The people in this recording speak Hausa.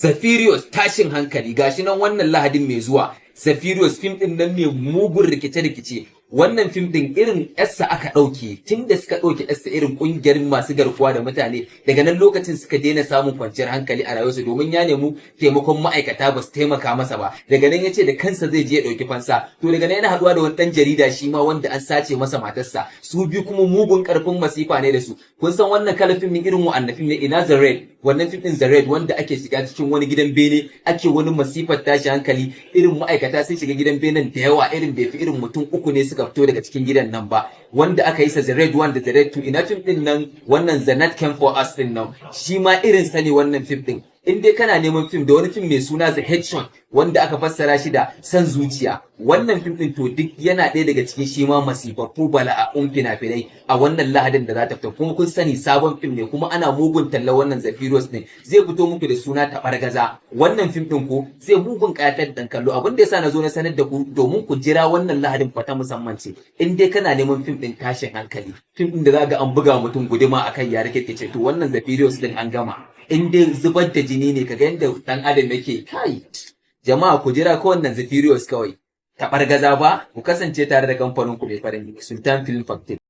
Zafirios tashin hankali gashi nan wannan Lahadin mai zuwa. Zafirios fim din nan mai mugun rikice-rikice. Wannan fim din irin yarsa aka ɗauke tun da suka ɗauke yarsa irin ƙungiyar masu garkuwa da mutane daga nan lokacin suka daina samun kwanciyar hankali a rayuwarsu domin ya nemi taimakon ma'aikata ba su taimaka masa ba daga nan ya ce da kansa zai je ya ɗauki fansa to daga nan yana haɗuwa da wani ɗan jarida shi ma wanda an sace masa matarsa su biyu kuma mugun ƙarfin masifa ne da su kun san wannan kalar fim din irin wa'annan fim ne ina The Red wannan fim din The Red wanda ake shiga cikin wani gidan bene ake wani masifar tashi hankali irin ma'aikata sun shiga gidan benen da yawa irin bai fi irin mutum uku ne suka fito daga cikin gidan nan ba wanda aka yi sa The Red 1 da The Red 2 ina fim din nan wannan The Night Came For Us din nan shi ma irin sa ne wannan fim din in dai kana neman fim da wani fim mai suna The Headshot wanda aka fassara shi da san zuciya wannan fim din to duk yana ɗaya daga cikin shi ma masifaffu bala'a'un fina-finai a wannan Lahadin da za ta fita kuma kun sani sabon fim ne kuma ana mugun talla wannan Zafirios ne zai fito muku da suna Taɓargaza wannan fim din ko zai mugun ƙayatar da kallo abin da yasa na zo na sanar da ku domin ku jira wannan Lahadin fata musamman ce in dai kana neman fim din tashin hankali fim din da za ga an buga mutum guduma akan ya rike ce to wannan Zafirios din an gama in dai zubar da jini ne kaga yadda dan adam yake kai jama'a ku jira ko wannan Zafirios kawai Taɓargaza ba ku kasance tare da kamfanin ku mai farin Sultan Film Factory